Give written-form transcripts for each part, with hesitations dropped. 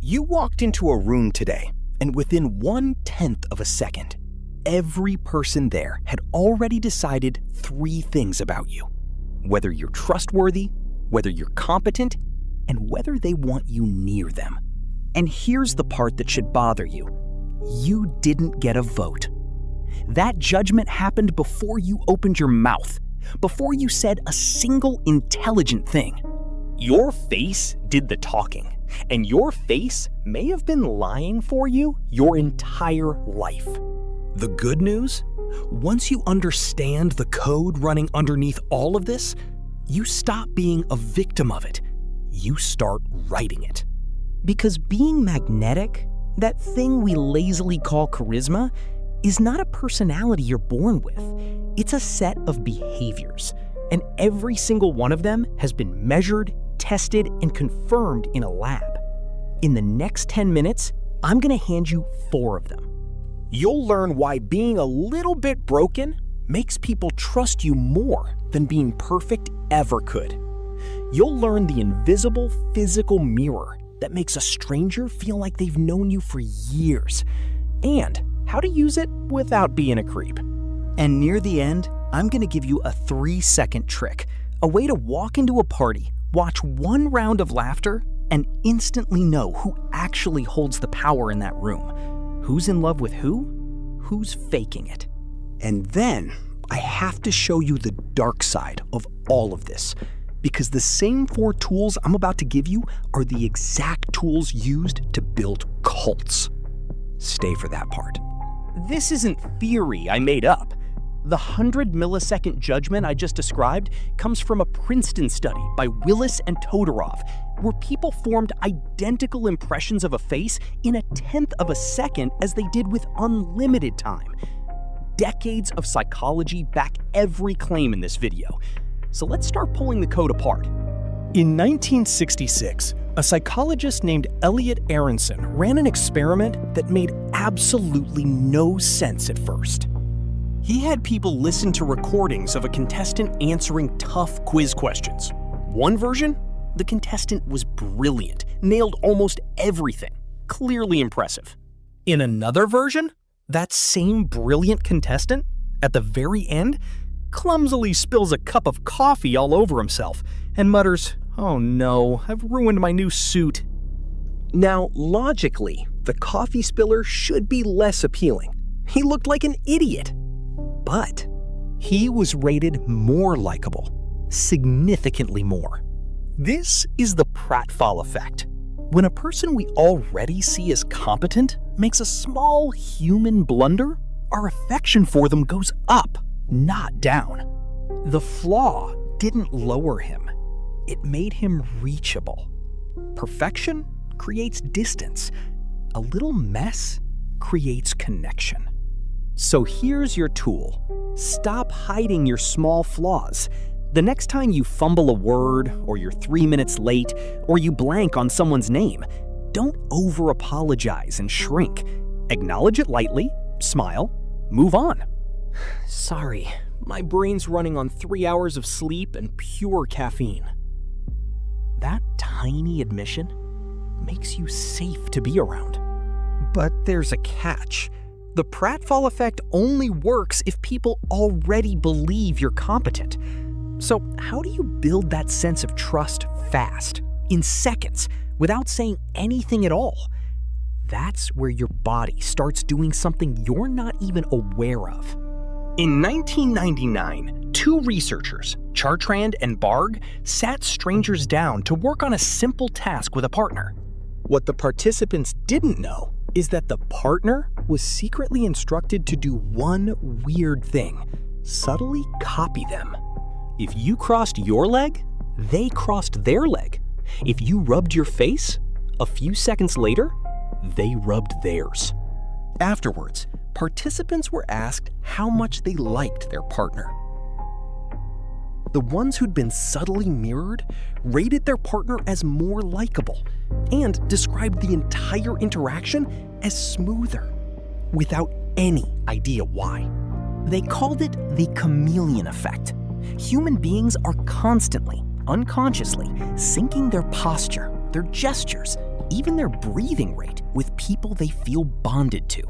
You walked into a room today, and within 1/10 of a second, every person there had already decided 3 things about you. Whether you're trustworthy, whether you're competent, and whether they want you near them. And here's the part that should bother you. You didn't get a vote. That judgment happened before you opened your mouth, before you said a single intelligent thing. Your face did the talking, and your face may have been lying for you your entire life. The good news? Once you understand the code running underneath all of this, you stop being a victim of it. You start writing it. Because being magnetic, that thing we lazily call charisma, is not a personality you're born with. It's a set of behaviors, and every single one of them has been measured, tested, and confirmed in a lab. In the next 10 minutes, I'm gonna hand you 4 of them. You'll learn why being a little bit broken makes people trust you more than being perfect ever could. You'll learn the invisible physical mirror that makes a stranger feel like they've known you for years, and how to use it without being a creep. And near the end, I'm gonna give you a 3-second trick, a way to walk into a party, watch 1 round of laughter, and instantly know who actually holds the power in that room. Who's in love with who? Who's faking it? And then I have to show you the dark side of all of this, because the same 4 tools I'm about to give you are the exact tools used to build cults. Stay for that part. This isn't theory I made up. The 100-millisecond judgment I just described comes from a Princeton study by Willis and Todorov, where people formed identical impressions of a face in 1/10 of a second as they did with unlimited time. Decades of psychology back every claim in this video. So let's start pulling the code apart. In 1966, a psychologist named Elliot Aronson ran an experiment that made absolutely no sense at first. He had people listen to recordings of a contestant answering tough quiz questions. One version, the contestant was brilliant, nailed almost everything, clearly impressive. In another version, that same brilliant contestant, at the very end, clumsily spills a cup of coffee all over himself and mutters, "Oh no, I've ruined my new suit." Now, logically, the coffee spiller should be less appealing. He looked like an idiot. But he was rated more likable, significantly more. This is the Pratfall Effect. When a person we already see as competent makes a small human blunder, our affection for them goes up, not down. The flaw didn't lower him. It made him reachable. Perfection creates distance. A little mess creates connection. So here's your tool. Stop hiding your small flaws. The next time you fumble a word, or you're 3 minutes late, or you blank on someone's name, don't over-apologize and shrink. Acknowledge it lightly, smile, move on. Sorry, my brain's running on 3 hours of sleep and pure caffeine. That tiny admission makes you safe to be around. But there's a catch. The Pratfall Effect only works if people already believe you're competent. So how do you build that sense of trust fast, in seconds, without saying anything at all? That's where your body starts doing something you're not even aware of. In 1999, 2 researchers, Chartrand and Barg, sat strangers down to work on a simple task with a partner. What the participants didn't know is that the partner was secretly instructed to do one weird thing: subtly copy them. If you crossed your leg, they crossed their leg. If you rubbed your face, a few seconds later, they rubbed theirs. Afterwards, participants were asked how much they liked their partner. The ones who'd been subtly mirrored rated their partner as more likable and described the entire interaction as smoother, without any idea why. They called it the Chameleon Effect. Human beings are constantly, unconsciously, syncing their posture, their gestures, even their breathing rate with people they feel bonded to.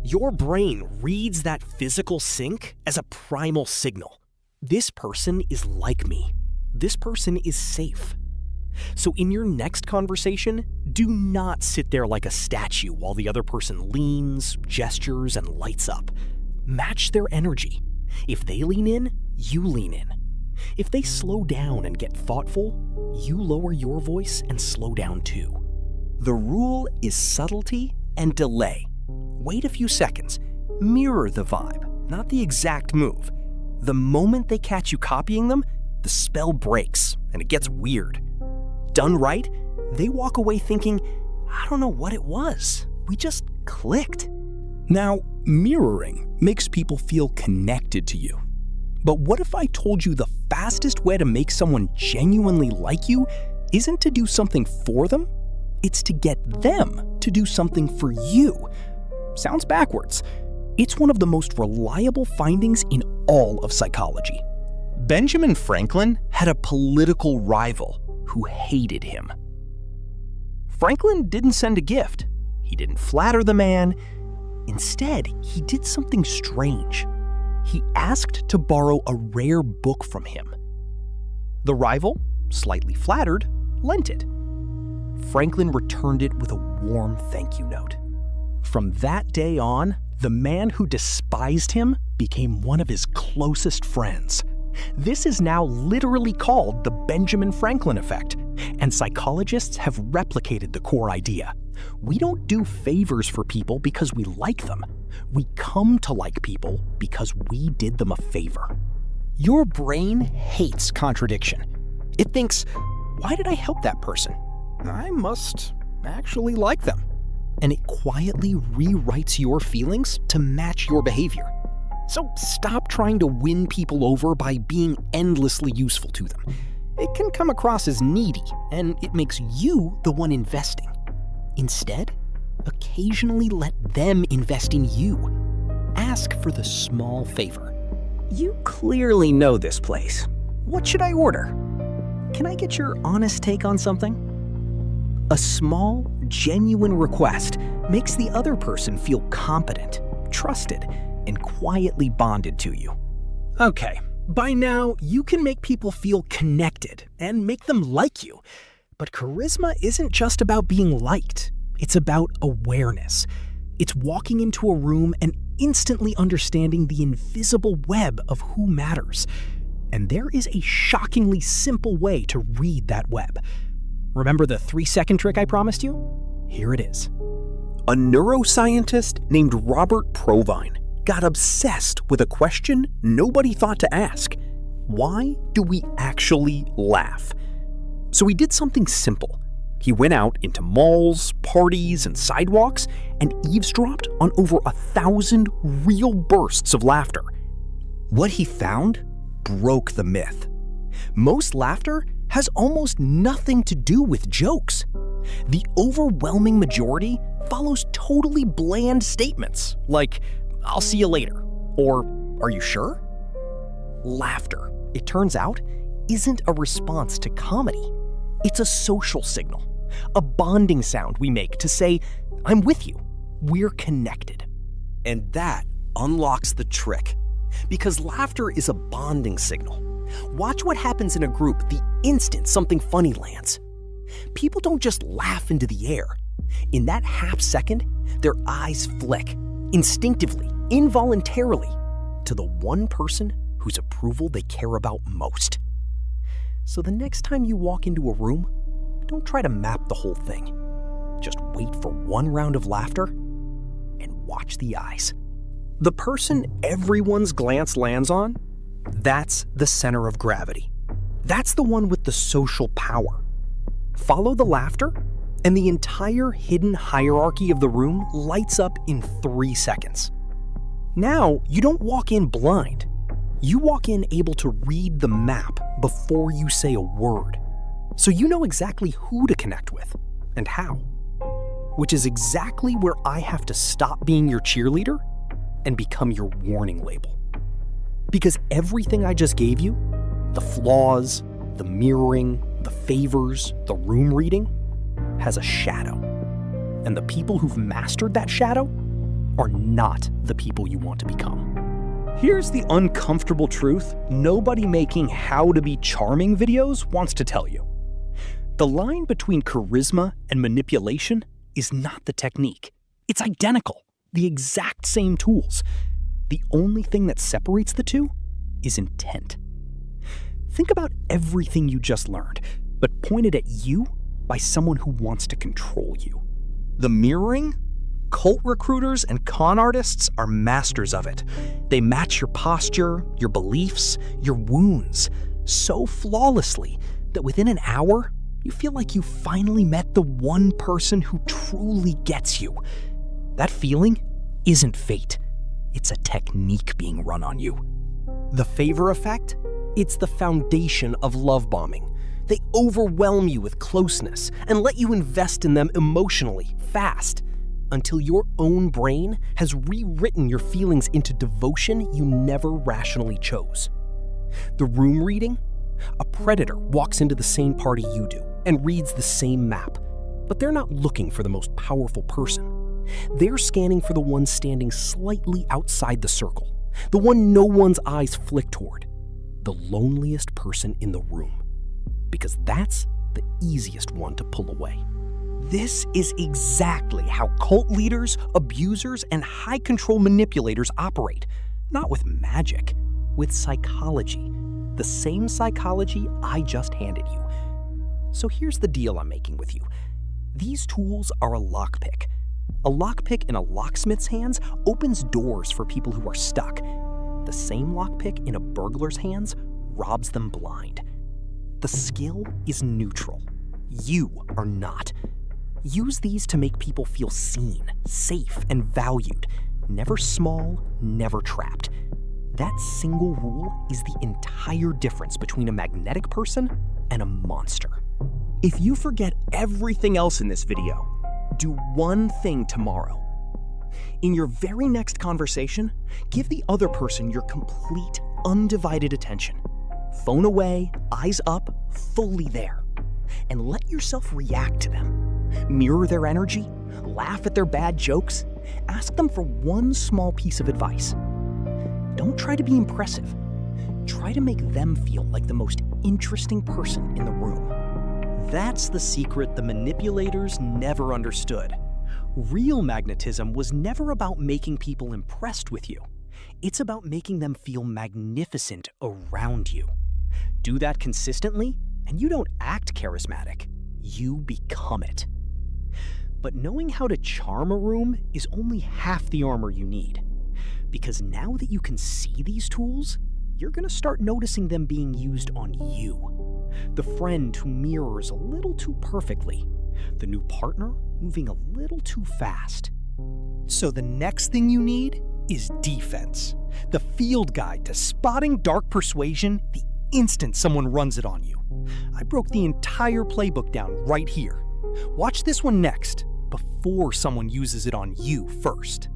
Your brain reads that physical sync as a primal signal. This person is like me. This person is safe. So in your next conversation, do not sit there like a statue while the other person leans, gestures, and lights up. Match their energy. If they lean in, you lean in. If they slow down and get thoughtful, you lower your voice and slow down too. The rule is subtlety and delay. Wait a few seconds. Mirror the vibe, not the exact move. The moment they catch you copying them, the spell breaks and it gets weird. Done right, they walk away thinking, I don't know what it was. We just clicked. Now, mirroring makes people feel connected to you. But what if I told you the fastest way to make someone genuinely like you isn't to do something for them? It's to get them to do something for you. Sounds backwards. It's one of the most reliable findings in all of psychology. Benjamin Franklin had a political rival who hated him. Franklin didn't send a gift. He didn't flatter the man. Instead, he did something strange. He asked to borrow a rare book from him. The rival, slightly flattered, lent it. Franklin returned it with a warm thank you note. From that day on, the man who despised him became one of his closest friends. This is now literally called the Benjamin Franklin Effect, and psychologists have replicated the core idea. We don't do favors for people because we like them. We come to like people because we did them a favor. Your brain hates contradiction. It thinks, why did I help that person? I must actually like them. And it quietly rewrites your feelings to match your behavior. So stop trying to win people over by being endlessly useful to them. It can come across as needy, and it makes you the one investing. Instead, occasionally let them invest in you. Ask for the small favor. You clearly know this place. What should I order? Can I get your honest take on something? A small, genuine request makes the other person feel competent, trusted, and quietly bonded to you. Okay, by now you can make people feel connected and make them like you. But charisma isn't just about being liked. It's about awareness. It's walking into a room and instantly understanding the invisible web of who matters. And there is a shockingly simple way to read that web. Remember the 3-second trick I promised you? Here it is. A neuroscientist named Robert Provine got obsessed with a question nobody thought to ask. Why do we actually laugh? So he did something simple. He went out into malls, parties, and sidewalks and eavesdropped on over 1,000 real bursts of laughter. What he found broke the myth. Most laughter has almost nothing to do with jokes. The overwhelming majority follows totally bland statements like, I'll see you later, or are you sure? Laughter, it turns out, isn't a response to comedy. It's a social signal, a bonding sound we make to say, I'm with you, we're connected. And that unlocks the trick, because laughter is a bonding signal. Watch what happens in a group the instant something funny lands. People don't just laugh into the air. In that half second, their eyes flick, instinctively, involuntarily, to the one person whose approval they care about most. So the next time you walk into a room, don't try to map the whole thing. Just wait for one round of laughter and watch the eyes. The person everyone's glance lands on, that's the center of gravity. That's the one with the social power. Follow the laughter, and the entire hidden hierarchy of the room lights up in 3 seconds. Now, you don't walk in blind. You walk in able to read the map before you say a word. So you know exactly who to connect with and how. Which is exactly where I have to stop being your cheerleader and become your warning label. Because everything I just gave you, the flaws, the mirroring, the favors, the room reading, has a shadow. And the people who've mastered that shadow are not the people you want to become. Here's the uncomfortable truth nobody making how to be charming videos wants to tell you. The line between charisma and manipulation is not the technique. It's identical, the exact same tools. The only thing that separates the two is intent. Think about everything you just learned, but pointed at you by someone who wants to control you. The mirroring? Cult recruiters and con artists are masters of it. They match your posture, your beliefs, your wounds so flawlessly that within an hour, you feel like you finally met the one person who truly gets you. That feeling isn't fate. It's a technique being run on you. The favor effect? It's the foundation of love bombing. They overwhelm you with closeness and let you invest in them emotionally, fast, until your own brain has rewritten your feelings into devotion you never rationally chose. The room reading? A predator walks into the same party you do and reads the same map, but they're not looking for the most powerful person. They're scanning for the one standing slightly outside the circle, the one no one's eyes flick toward, the loneliest person in the room, because that's the easiest one to pull away. This is exactly how cult leaders, abusers, and high-control manipulators operate. Not with magic, with psychology. The same psychology I just handed you. So here's the deal I'm making with you. These tools are a lockpick. A lockpick in a locksmith's hands opens doors for people who are stuck. The same lockpick in a burglar's hands robs them blind. The skill is neutral. You are not. Use these to make people feel seen, safe, and valued. Never small, never trapped. That single rule is the entire difference between a magnetic person and a monster. If you forget everything else in this video, do one thing tomorrow. In your very next conversation, give the other person your complete, undivided attention. Phone away, eyes up, fully there. And let yourself react to them. Mirror their energy, laugh at their bad jokes, ask them for one small piece of advice. Don't try to be impressive. Try to make them feel like the most interesting person in the room. That's the secret the manipulators never understood. Real magnetism was never about making people impressed with you. It's about making them feel magnificent around you. Do that consistently, and you don't act charismatic. You become it. But knowing how to charm a room is only half the armor you need. Because now that you can see these tools, you're going to start noticing them being used on you. The friend who mirrors a little too perfectly. The new partner moving a little too fast. So the next thing you need is defense. The field guide to spotting dark persuasion the instant someone runs it on you. I broke the entire playbook down right here. Watch this one next, before someone uses it on you first.